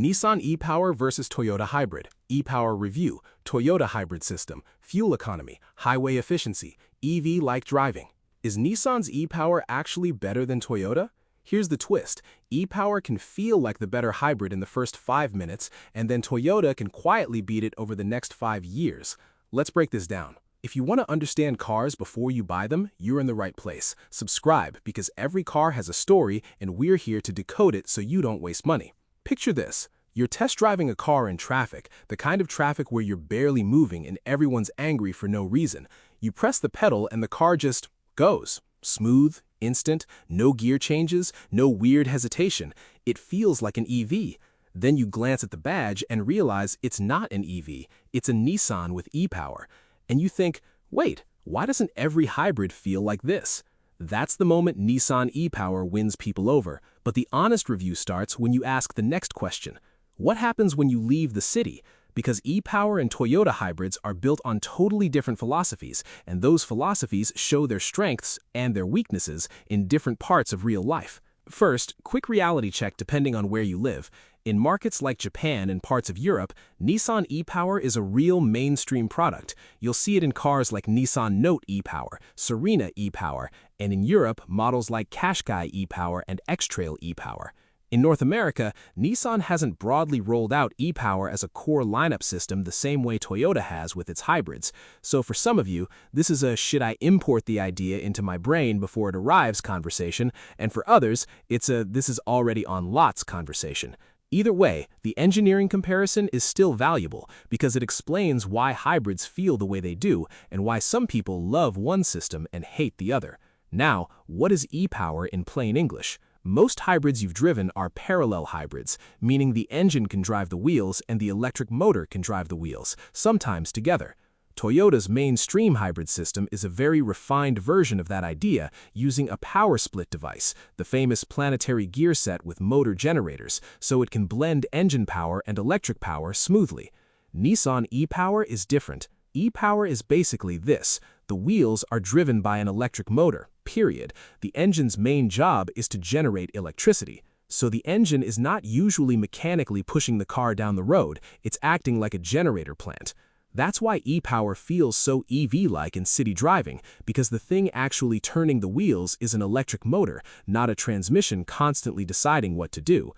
Nissan e-Power versus Toyota hybrid. E-Power review, Toyota hybrid system, fuel economy, highway efficiency, EV-like driving. Is Nissan's e-Power actually better than Toyota? Here's the twist. E-Power can feel like the better hybrid in the first 5 minutes, and then Toyota can quietly beat it over the next 5 years. Let's break this down. If you want to understand cars before you buy them, you're in the right place. Subscribe, because every car has a story, and we're here to decode it so you don't waste money. Picture this. You're test driving a car in traffic, the kind of traffic where you're barely moving and everyone's angry for no reason. You press the pedal and the car just goes. Smooth, instant, no gear changes, no weird hesitation. It feels like an EV. Then you glance at the badge and realize it's not an EV, it's a Nissan with e-Power. And you think, wait, why doesn't every hybrid feel like this? That's the moment Nissan e-Power wins people over. But the honest review starts when you ask the next question. What happens when you leave the city? Because e-Power and Toyota hybrids are built on totally different philosophies, and those philosophies show their strengths and their weaknesses in different parts of real life. First, quick reality check depending on where you live. In markets like Japan and parts of Europe, Nissan e-Power is a real mainstream product. You'll see it in cars like Nissan Note e-Power, Serena e-Power, and in Europe, models like Qashqai e-Power and X-Trail e-Power. In North America, Nissan hasn't broadly rolled out e-Power as a core lineup system the same way Toyota has with its hybrids. So for some of you, this is a should I import the idea into my brain before it arrives conversation, and for others, it's a this is already on lots conversation. Either way, the engineering comparison is still valuable because it explains why hybrids feel the way they do and why some people love one system and hate the other. Now, what is e-Power in plain English? Most hybrids you've driven are parallel hybrids, meaning the engine can drive the wheels and the electric motor can drive the wheels, sometimes together. Toyota's mainstream hybrid system is a very refined version of that idea using a power split device, the famous planetary gear set with motor generators, so it can blend engine power and electric power smoothly. Nissan e-Power is different. E-Power is basically this. The wheels are driven by an electric motor, period. The engine's main job is to generate electricity. So the engine is not usually mechanically pushing the car down the road, it's acting like a generator plant. That's why e-Power feels so EV-like in city driving, because the thing actually turning the wheels is an electric motor, not a transmission constantly deciding what to do.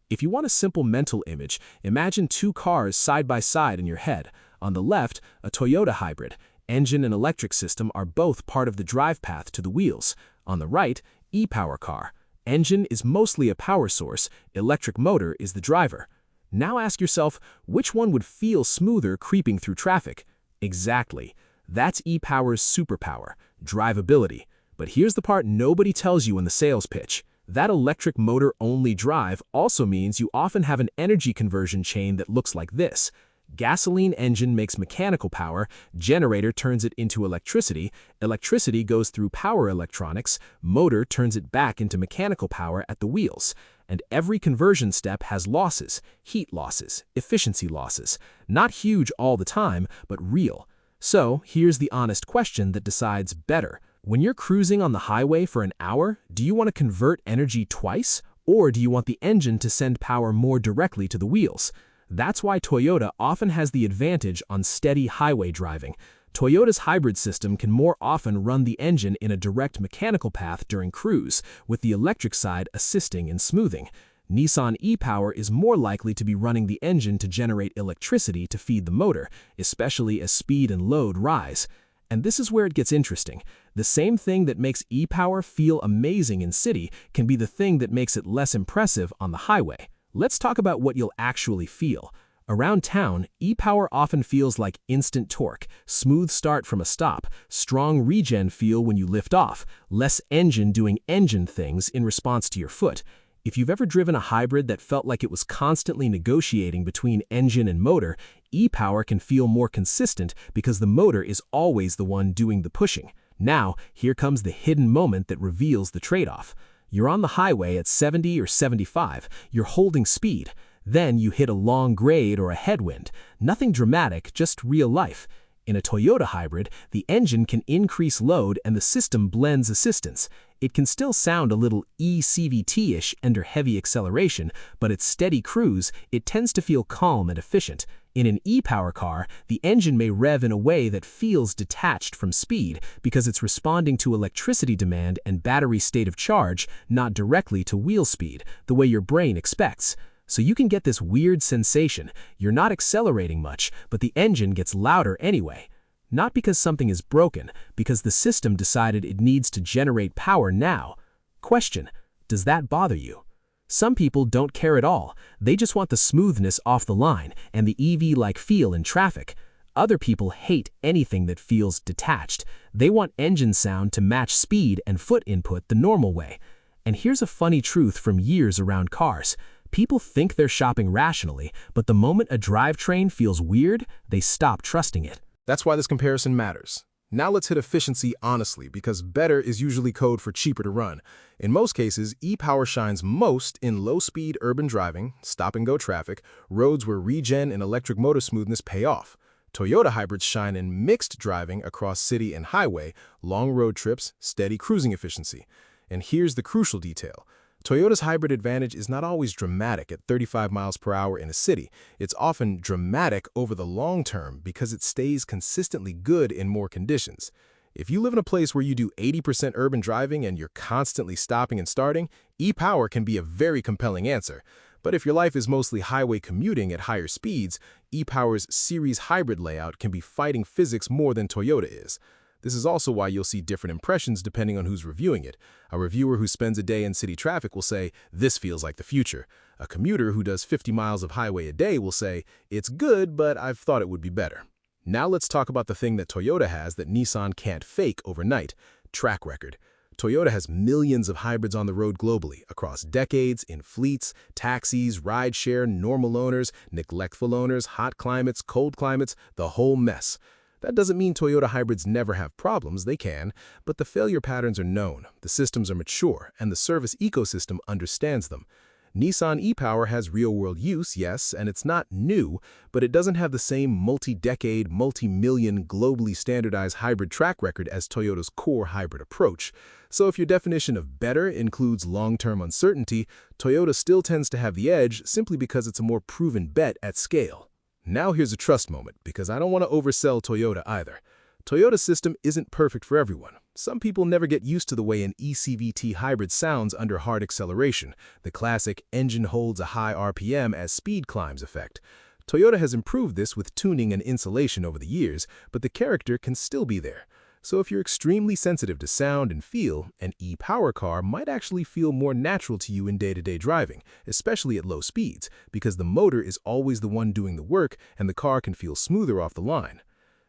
If you want a simple mental image, imagine two cars side by side in your head. On the left, a Toyota hybrid. Engine and electric system are both part of the drive path to the wheels. On the right, e-Power car. Engine is mostly a power source, electric motor is the driver. Now ask yourself, which one would feel smoother creeping through traffic? Exactly. That's e-Power's superpower, drivability. But here's the part nobody tells you in the sales pitch. That electric motor-only drive also means you often have an energy conversion chain that looks like this. Gasoline engine makes mechanical power, generator turns it into electricity, electricity goes through power electronics, motor turns it back into mechanical power at the wheels. And every conversion step has losses, heat losses, efficiency losses. Not huge all the time, but real. So here's the honest question that decides better. When you're cruising on the highway for an hour, do you want to convert energy twice? Or do you want the engine to send power more directly to the wheels? That's why Toyota often has the advantage on steady highway driving. Toyota's hybrid system can more often run the engine in a direct mechanical path during cruise, with the electric side assisting in smoothing. Nissan e-Power is more likely to be running the engine to generate electricity to feed the motor, especially as speed and load rise. And this is where it gets interesting. The same thing that makes e-Power feel amazing in city can be the thing that makes it less impressive on the highway. Let's talk about what you'll actually feel. Around town, e-Power often feels like instant torque, smooth start from a stop, strong regen feel when you lift off, less engine doing engine things in response to your foot. If you've ever driven a hybrid that felt like it was constantly negotiating between engine and motor, e-Power can feel more consistent because the motor is always the one doing the pushing. Now, here comes the hidden moment that reveals the trade-off. You're on the highway at 70 or 75, you're holding speed. Then you hit a long grade or a headwind. Nothing dramatic, just real life. In a Toyota hybrid, the engine can increase load and the system blends assistance. It can still sound a little e-CVT-ish under heavy acceleration, but at steady cruise, it tends to feel calm and efficient. In an e-power car, the engine may rev in a way that feels detached from speed because it's responding to electricity demand and battery state of charge, not directly to wheel speed, the way your brain expects. So you can get this weird sensation. You're not accelerating much, but the engine gets louder anyway. Not because something is broken, because the system decided it needs to generate power now. Question: does that bother you? Some people don't care at all. They just want the smoothness off the line and the EV-like feel in traffic. Other people hate anything that feels detached. They want engine sound to match speed and foot input the normal way. And here's a funny truth from years around cars. People think they're shopping rationally, but the moment a drivetrain feels weird, they stop trusting it. That's why this comparison matters. Now let's hit efficiency honestly, because better is usually code for cheaper to run. In most cases, e-power shines most in low-speed urban driving, stop-and-go traffic, roads where regen and electric motor smoothness pay off. Toyota hybrids shine in mixed driving across city and highway, long road trips, steady cruising efficiency. And here's the crucial detail. Toyota's hybrid advantage is not always dramatic at 35 miles per hour in a city. It's often dramatic over the long term because it stays consistently good in more conditions. If you live in a place where you do 80% urban driving and you're constantly stopping and starting, e-power can be a very compelling answer. But if your life is mostly highway commuting at higher speeds, e-power's series hybrid layout can be fighting physics more than Toyota is. This is also why you'll see different impressions depending on who's reviewing it. A reviewer who spends a day in city traffic will say, "This feels like the future." A commuter who does 50 miles of highway a day will say, "It's good, but I've thought it would be better." Now let's talk about the thing that Toyota has that Nissan can't fake overnight: track record. Toyota has millions of hybrids on the road globally, across decades, in fleets, taxis, rideshare, normal owners, neglectful owners, hot climates, cold climates, the whole mess. That doesn't mean Toyota hybrids never have problems, they can, but the failure patterns are known, the systems are mature, and the service ecosystem understands them. Nissan e-Power has real-world use, yes, and it's not new, but it doesn't have the same multi-decade, multi-million, globally standardized hybrid track record as Toyota's core hybrid approach. So if your definition of better includes long-term uncertainty, Toyota still tends to have the edge simply because it's a more proven bet at scale. Now here's a trust moment, because I don't want to oversell Toyota either. Toyota's system isn't perfect for everyone. Some people never get used to the way an e-CVT hybrid sounds under hard acceleration, the classic engine holds a high RPM as speed climbs effect. Toyota has improved this with tuning and insulation over the years, but the character can still be there. So if you're extremely sensitive to sound and feel, an e-power car might actually feel more natural to you in day-to-day driving, especially at low speeds, because the motor is always the one doing the work and the car can feel smoother off the line.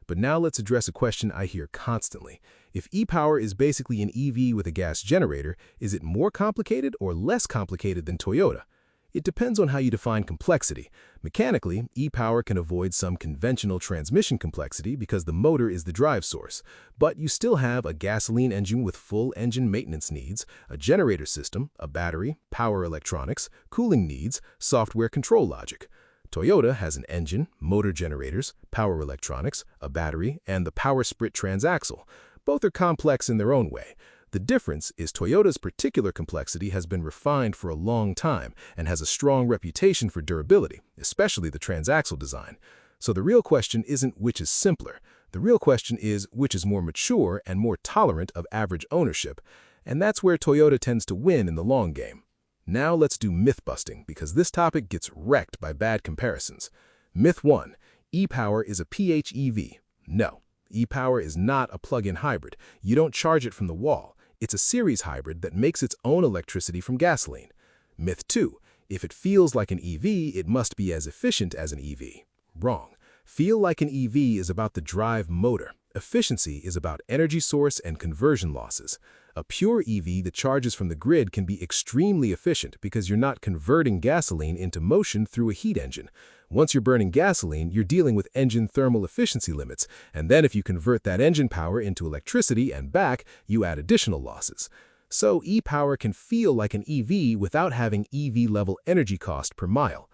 But now let's address a question I hear constantly. If e-power is basically an EV with a gas generator, is it more complicated or less complicated than Toyota? It depends on how you define complexity. Mechanically, e-power can avoid some conventional transmission complexity because the motor is the drive source, but you still have a gasoline engine with full engine maintenance needs, a generator system, a battery, power electronics, cooling needs, software control logic. Toyota has an engine, motor generators, power electronics, a battery, and the power split transaxle. Both are complex in their own way. The difference is Toyota's particular complexity has been refined for a long time and has a strong reputation for durability, especially the transaxle design. So the real question isn't which is simpler. The real question is which is more mature and more tolerant of average ownership. And that's where Toyota tends to win in the long game. Now let's do myth-busting, because this topic gets wrecked by bad comparisons. Myth 1. E-Power is a PHEV. No, e-Power is not a plug-in hybrid. You don't charge it from the wall. It's a series hybrid that makes its own electricity from gasoline. Myth 2. If it feels like an EV, it must be as efficient as an EV. Wrong. Feel like an EV is about the drive motor. Efficiency is about energy source and conversion losses. A pure EV that charges from the grid can be extremely efficient because you're not converting gasoline into motion through a heat engine. Once you're burning gasoline, you're dealing with engine thermal efficiency limits, and then if you convert that engine power into electricity and back, you add additional losses. So e-Power can feel like an EV without having EV-level energy cost per mile.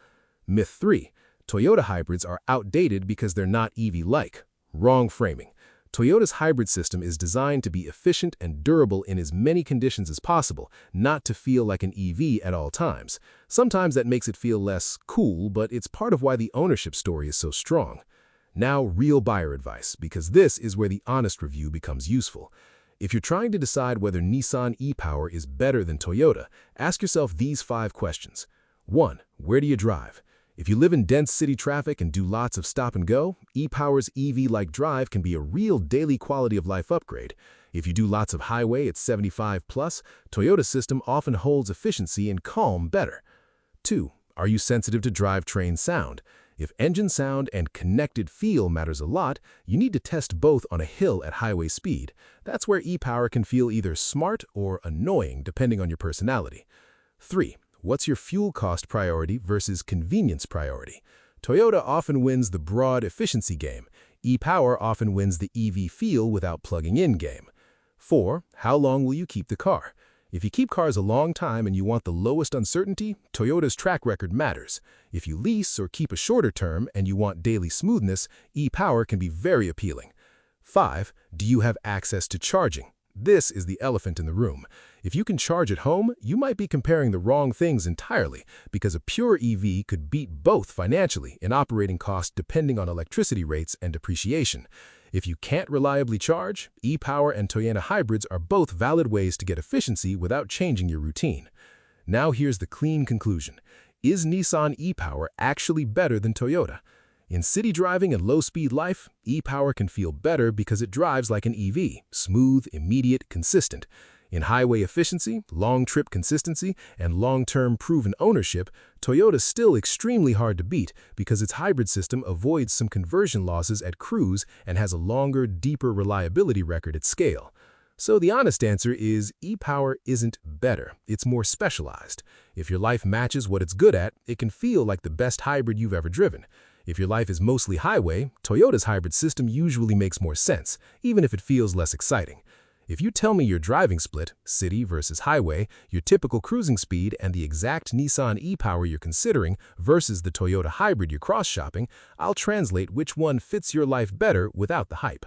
Myth 3. Toyota hybrids are outdated because they're not EV-like. Wrong framing. Toyota's hybrid system is designed to be efficient and durable in as many conditions as possible, not to feel like an EV at all times. Sometimes that makes it feel less cool, but it's part of why the ownership story is so strong. Now, real buyer advice, because this is where the honest review becomes useful. If you're trying to decide whether Nissan e-Power is better than Toyota, ask yourself these 5 questions. 1. Where do you drive? If you live in dense city traffic and do lots of stop and go, e-Power's EV-like drive can be a real daily quality of life upgrade. If you do lots of highway at 75 plus, Toyota's system often holds efficiency and calm better. 2. Are you sensitive to drivetrain sound? If engine sound and connected feel matters a lot, you need to test both on a hill at highway speed. That's where e-Power can feel either smart or annoying depending on your personality. 3. What's your fuel cost priority versus convenience priority? Toyota often wins the broad efficiency game. E-Power often wins the EV feel without plugging in game. 4. How long will you keep the car? If you keep cars a long time and you want the lowest uncertainty, Toyota's track record matters. If you lease or keep a shorter term and you want daily smoothness, e-Power can be very appealing. 5. Do you have access to charging? This is the elephant in the room. If you can charge at home, you might be comparing the wrong things entirely, because a pure EV could beat both financially in operating costs depending on electricity rates and depreciation. If you can't reliably charge, e-Power and Toyota hybrids are both valid ways to get efficiency without changing your routine. Now here's the clean conclusion. Is Nissan e-Power actually better than Toyota? In city driving and low-speed life, e-Power can feel better because it drives like an EV, smooth, immediate, consistent. In highway efficiency, long-trip consistency, and long-term proven ownership, Toyota's still extremely hard to beat because its hybrid system avoids some conversion losses at cruise and has a longer, deeper reliability record at scale. So the honest answer is e-Power isn't better, it's more specialized. If your life matches what it's good at, it can feel like the best hybrid you've ever driven. If your life is mostly highway, Toyota's hybrid system usually makes more sense, even if it feels less exciting. If you tell me your driving split, city versus highway, your typical cruising speed, and the exact Nissan e-Power you're considering versus the Toyota hybrid you're cross-shopping, I'll translate which one fits your life better without the hype.